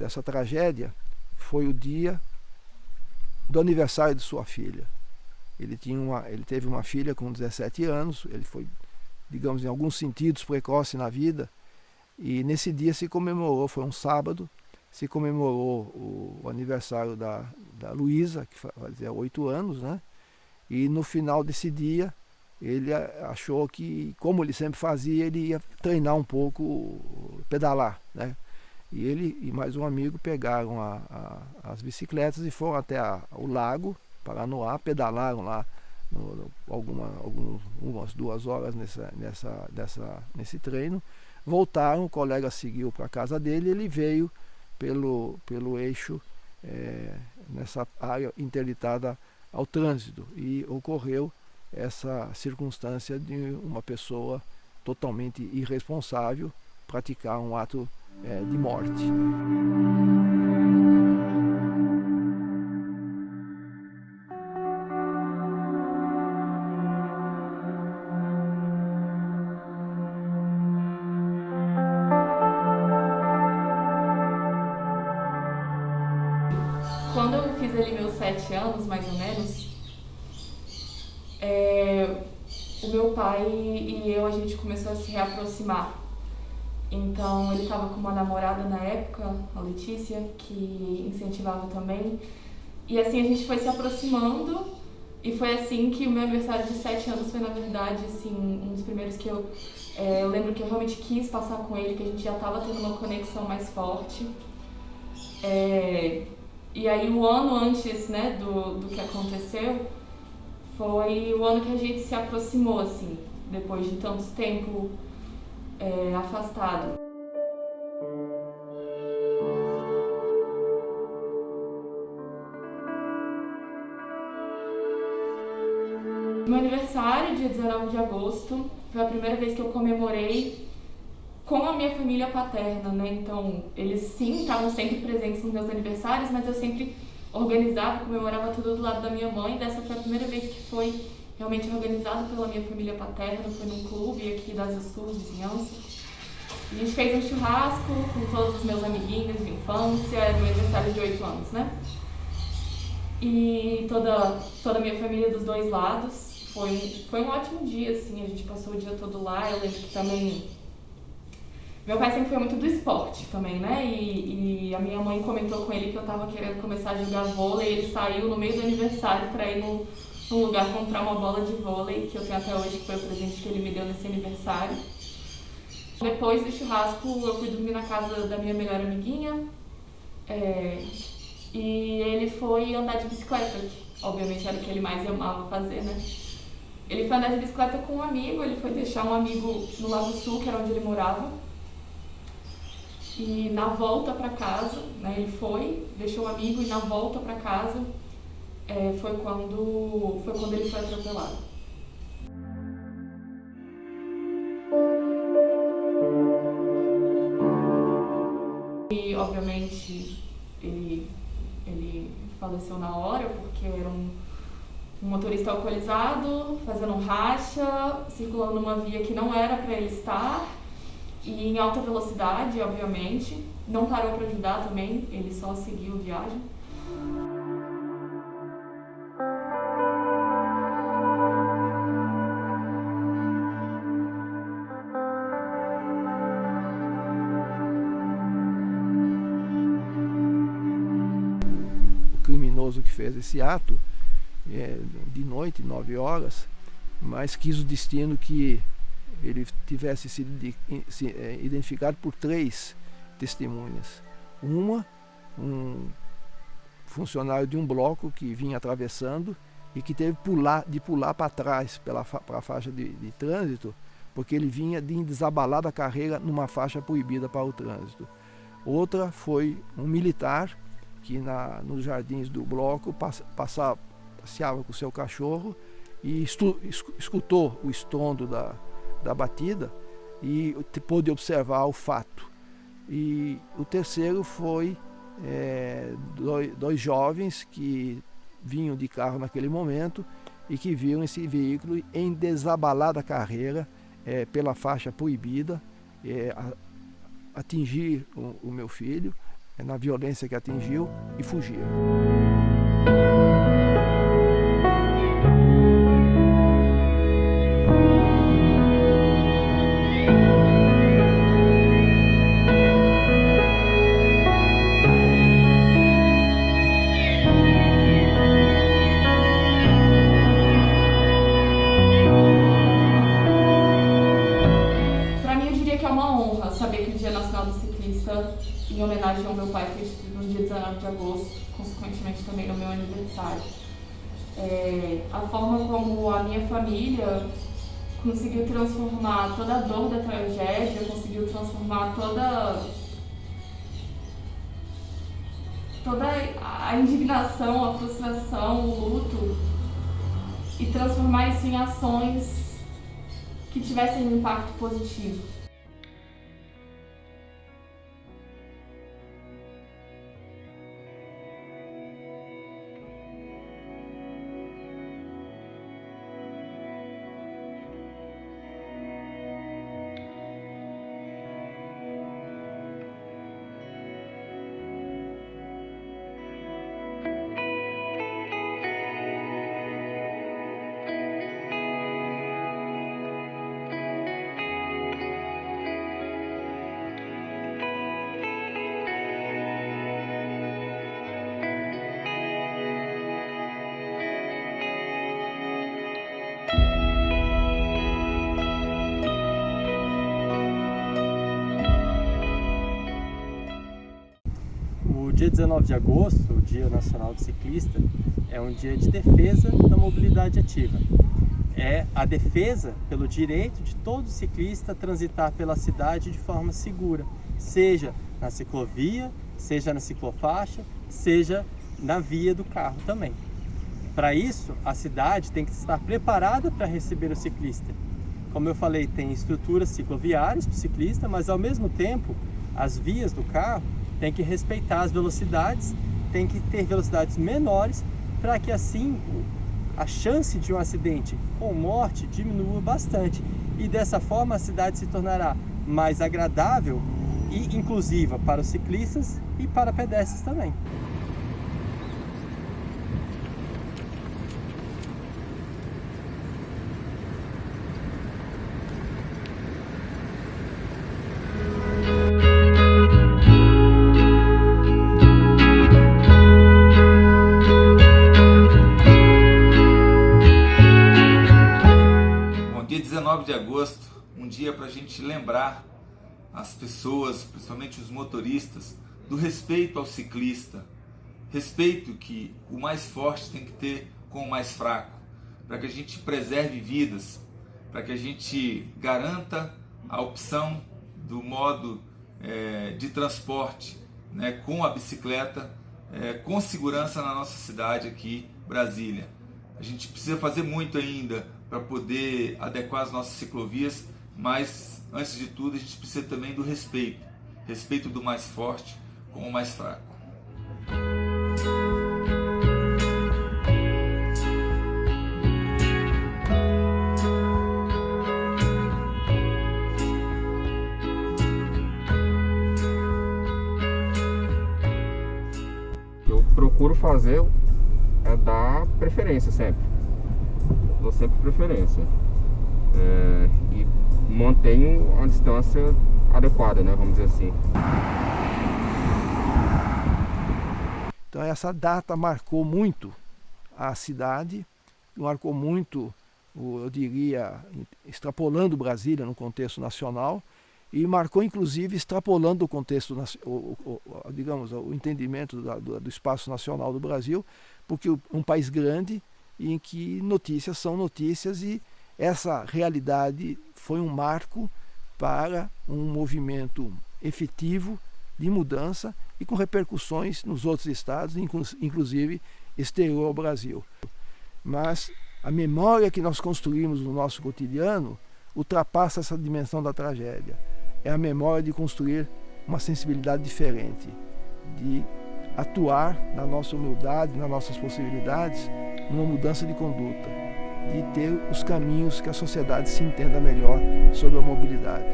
dessa tragédia foi o dia do aniversário de sua filha. Ele teve uma filha com 17 anos, ele foi, digamos, em alguns sentidos precoce na vida, e nesse dia se comemorou, foi um sábado, se comemorou o aniversário da Luísa, que fazia 8 anos, né? E no final desse dia, ele achou que, como ele sempre fazia, ele ia treinar um pouco, pedalar, né? E ele e mais um amigo pegaram as bicicletas e foram até o lago Paranoá, pedalaram lá umas 2 horas nesse treino, voltaram, o colega seguiu para a casa dele, ele veio pelo eixo, nessa área interditada ao trânsito, e ocorreu essa circunstância de uma pessoa totalmente irresponsável praticar um ato de morte. Quando eu fiz ali meus 7 anos, mais ou menos, o meu pai e eu, a gente começou a se reaproximar. Então ele estava com uma namorada na época, a Letícia, que incentivava também. E assim a gente foi se aproximando, e foi assim que o meu aniversário de 7 anos foi, na verdade, assim, um dos primeiros que eu lembro que eu realmente quis passar com ele, que a gente já estava tendo uma conexão mais forte. E aí o ano antes, né, do que aconteceu, foi o ano que a gente se aproximou, assim, depois de tanto tempo afastado. Meu aniversário, dia 19 de agosto, foi a primeira vez que eu comemorei com a minha família paterna, né? Então, eles sim estavam sempre presentes nos meus aniversários, mas eu sempre organizava, comemorava tudo do lado da minha mãe. Dessa foi a primeira vez que foi realmente organizado pela minha família paterna, foi num clube aqui da Asa Sul, vizinhança. A gente fez um churrasco com todos os meus amiguinhos de infância, era meu aniversário de 8 anos, né? E toda a minha família dos 2 lados. Foi um ótimo dia, assim, a gente passou o dia todo lá. Eu lembro que também meu pai sempre foi muito do esporte também, né? E a minha mãe comentou com ele que eu tava querendo começar a jogar vôlei, e ele saiu no meio do aniversário pra ir num lugar comprar uma bola de vôlei, que eu tenho até hoje, que foi o presente que ele me deu nesse aniversário. Depois do churrasco, eu fui dormir na casa da minha melhor amiguinha, e ele foi andar de bicicleta, que obviamente era o que ele mais amava fazer, né? Ele foi andar de bicicleta com um amigo, ele foi deixar um amigo no Lago Sul, que era onde ele morava. E na volta para casa, né, ele foi, deixou um amigo, e na volta para casa foi quando ele foi atropelado. E obviamente ele faleceu na hora, porque era um motorista alcoolizado, fazendo um racha, circulando numa via que não era para ele estar, e em alta velocidade, obviamente. Não parou para ajudar também, ele só seguiu a viagem. O criminoso que fez esse ato, de noite, 9 horas, mas quis o destino que ele tivesse sido identificado por 3 testemunhas. Um funcionário de um bloco que vinha atravessando e que teve de pular para trás para a faixa de trânsito, porque ele vinha de desabalar da carreira numa faixa proibida para o trânsito. Outra foi um militar que nos jardins do bloco passeava com o seu cachorro e escutou o estrondo da batida e pôde observar o fato. E o terceiro foi 2 jovens que vinham de carro naquele momento e que viram esse veículo em desabalada carreira pela faixa proibida, atingir o meu filho, na violência que atingiu e fugiram. Saber que o Dia Nacional do Ciclista, em homenagem ao meu pai, foi instituído no dia 19 de agosto, consequentemente também no meu aniversário. A forma como a minha família conseguiu transformar toda a dor da tragédia, conseguiu transformar toda a indignação, a frustração, o luto, e transformar isso em ações que tivessem um impacto positivo. O dia 19 de agosto, o Dia Nacional do Ciclista, é um dia de defesa da mobilidade ativa. É a defesa pelo direito de todo ciclista transitar pela cidade de forma segura, seja na ciclovia, seja na ciclofaixa, seja na via do carro também. Para isso, a cidade tem que estar preparada para receber o ciclista. Como eu falei, tem estruturas cicloviárias para o ciclista, mas ao mesmo tempo, as vias do carro tem que respeitar as velocidades, tem que ter velocidades menores para que assim a chance de um acidente com morte diminua bastante. E dessa forma a cidade se tornará mais agradável e inclusiva para os ciclistas e para pedestres também. Dia 19 de agosto, um dia para a gente lembrar as pessoas, principalmente os motoristas, do respeito ao ciclista. Respeito que o mais forte tem que ter com o mais fraco, para que a gente preserve vidas, para que a gente garanta a opção do modo de transporte, né, com a bicicleta, com segurança na nossa cidade aqui, Brasília. A gente precisa fazer muito ainda para poder adequar as nossas ciclovias, mas antes de tudo a gente precisa também do respeito do mais forte com o mais fraco. Eu procuro fazer é dar preferência sempre. Dou sempre preferência. E mantenho a distância adequada, né? Vamos dizer assim. Então essa data marcou muito a cidade, marcou muito, eu diria, extrapolando Brasília no contexto nacional, e marcou inclusive extrapolando o contexto, digamos, o entendimento do espaço nacional do Brasil, porque um país grande em que notícias são notícias, e essa realidade foi um marco para um movimento efetivo de mudança e com repercussões nos outros estados, inclusive exterior ao Brasil. Mas a memória que nós construímos no nosso cotidiano ultrapassa essa dimensão da tragédia. É a memória de construir uma sensibilidade diferente, de atuar na nossa humildade, nas nossas possibilidades, numa mudança de conduta, de ter os caminhos que a sociedade se entenda melhor sobre a mobilidade.